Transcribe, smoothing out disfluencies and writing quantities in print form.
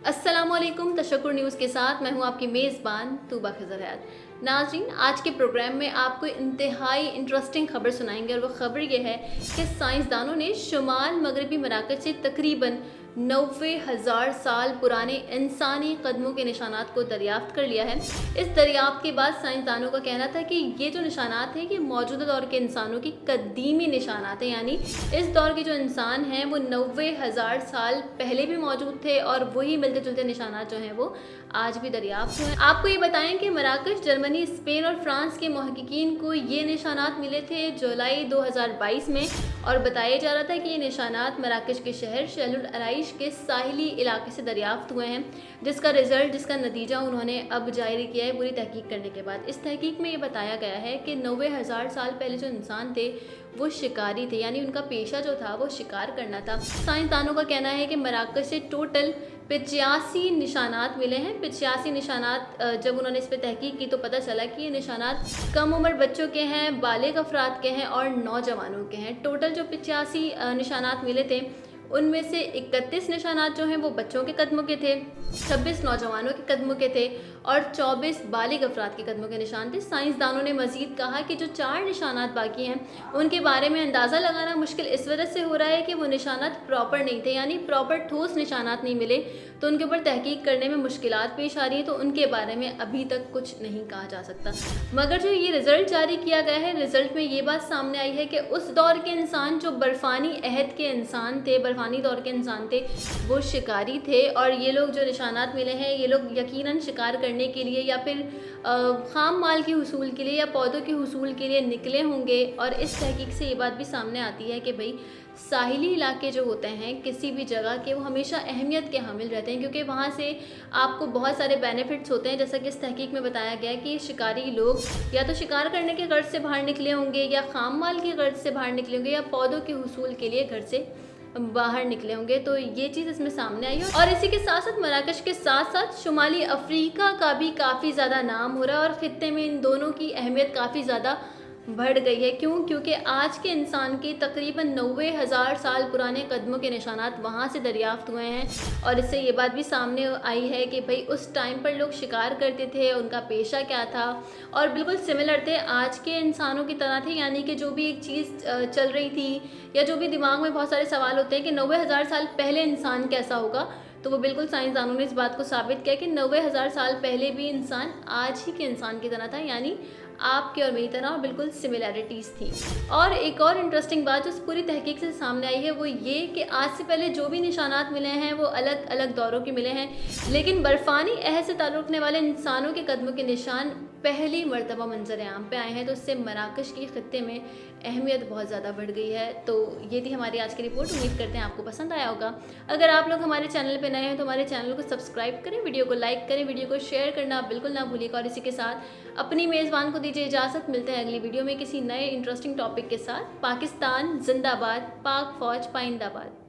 अस्सलामुअलैकुम। तशक्कुर न्यूज़ के साथ मैं हूं आपकी मेज़बान तूबा खज़र हयात। नाज़रीन, आज के प्रोग्राम में आपको इंतहाई इंटरेस्टिंग खबर सुनाएंगे और वो खबर ये है कि साइंसदानों ने शुमाल मगरबी मराकश से तकरीबन 90,000 साल पुराने इंसानी कदमों के निशानात को दरियाफ्त कर लिया है। इस दरियाफ्त के बाद साइंसदानों का कहना था कि ये जो निशानात हैं ये मौजूदा दौर के इंसानों की कदीमी निशानात हैं, यानी इस दौर के जो इंसान हैं वो 90,000 साल पहले भी मौजूद थे और वही मिलते जुलते निशानात जो हैं वो आज भी दरियाफ्त हुए हैं। आपको ये बताएं कि मराकश, जर्मनी, स्पेन और फ्रांस के मुहक्किकीन को ये निशानात मिले थे जुलाई 2022 में और बताया जा रहा था कि ये निशानात मराकश के शहर शहरुल अराइश के साहिली इलाके से दरियाफ्त हुए हैं, जिसका नतीजा उन्होंने अब जारी किया है पूरी तहकीक करने के बाद। इस तहकीक में ये बताया गया है कि 90,000 साल पहले जो इंसान थे वो शिकारी थे, यानी उनका पेशा जो था वो शिकार करना था। साइंसदानों का कहना है कि मराकश से टोटल 85 निशानात मिले हैं। 85 निशानात जब उन्होंने इस पर तहकीक की तो पता चला कि ये निशानात कम उम्र बच्चों के हैं, बालिग अफराद के हैं और नौजवानों के हैं। टोटल जो 85 निशानात मिले थे उनमें से 31 निशानात जो हैं वो बच्चों के कदमों के थे, 26 नौजवानों के कदमों के थे और 24 बालिग अफराद के कदमों के निशान थे। साइंसदानों ने मज़ीद कहा कि जो 4 निशानात बाकी हैं उनके बारे में अंदाज़ा लगाना मुश्किल इस वजह से हो रहा है कि वो निशानात प्रॉपर नहीं थे, यानी प्रॉपर ठोस निशानात नहीं मिले, तो उनके ऊपर तहकीक करने में मुश्किलात पेश आ रही है। तो उनके बारे में अभी तक कुछ नहीं कहा जा सकता। मगर जो ये रिज़ल्ट जारी किया गया है, रिज़ल्ट में ये बात सामने आई है कि उस दौर के इंसान जो बर्फ़ानी अहद के इंसान थे, बर्फ़ानी दौर के इंसान थे, वो शिकारी थे और ये लोग जो निशानात मिले हैं ये लोग यकीनन शिकार करने के लिए या फिर ख़ाम माल के हुसूल के लिए या पौधों के हुसूल के लिए निकले होंगे। और इस तहकीक से ये बात भी सामने आती है कि भाई साहिली इलाके जो होते हैं किसी भी जगह के, वो हमेशा अहमियत के हामिल रहते हैं क्योंकि वहाँ से आपको बहुत सारे बेनिफिट्स होते हैं। जैसा कि इस तहकीक में बताया गया कि शिकारी लोग या तो शिकार करने के गर्ज से बाहर निकले होंगे या ख़ाम माल के गर्ज से बाहर निकले होंगे या पौधों के हुसूल के लिए घर से बाहर निकले होंगे। तो ये चीज़ इसमें सामने आई है और इसी के साथ साथ मराकश के साथ साथ शुमाली अफ्रीका का भी काफ़ी ज़्यादा नाम हो रहा है और ख़ित्ते में इन दोनों की अहमियत काफ़ी ज़्यादा बढ़ गई है। क्यों? क्योंकि आज के इंसान के तकरीबन 90,000 साल पुराने कदमों के निशानात वहाँ से दरियाफ्त हुए हैं और इससे ये बात भी सामने आई है कि भाई उस टाइम पर लोग शिकार करते थे, उनका पेशा क्या था और बिल्कुल सिमिलर थे, आज के इंसानों की तरह थे। यानी कि जो भी एक चीज़ चल रही थी या जो भी दिमाग में बहुत सारे सवाल होते हैं कि 90,000 साल पहले इंसान कैसा होगा, तो वो बिल्कुल साइंसदानों ने इस बात को साबित किया कि 90,000 साल पहले भी इंसान आज ही के इंसान की तरह था, यानी आपके और मेरी तरह बिल्कुल सिमिलैरिटीज़ थी। और एक और इंटरेस्टिंग बात जो इस पूरी तहकीक से सामने आई है वो ये कि आज से पहले जो भी निशानात मिले हैं वो अलग अलग दौरों के मिले हैं, लेकिन बर्फ़ानी अहद से ताल्लुक़ रखने वाले इंसानों के कदमों के निशान पहली मरतबा मंजर आम पे आए हैं। तो इससे मराकश की ख़ित्ते में अहमियत बहुत ज़्यादा बढ़ गई है। तो ये थी हमारी आज की रिपोर्ट। उम्मीद करते हैं आपको पसंद आया होगा। अगर आप लोग हमारे चैनल पे नए हैं तो हमारे चैनल को सब्सक्राइब करें, वीडियो को लाइक करें, वीडियो को शेयर करना बिल्कुल ना भूलिएगा और इसी के साथ अपनी मेज़बान को दीजिए इजाज़त। मिलते हैं अगली वीडियो में किसी नए इंटरेस्टिंग टॉपिक के साथ। पाकिस्तान जिंदाबाद, पाक फ़ौज पाइंदाबाद।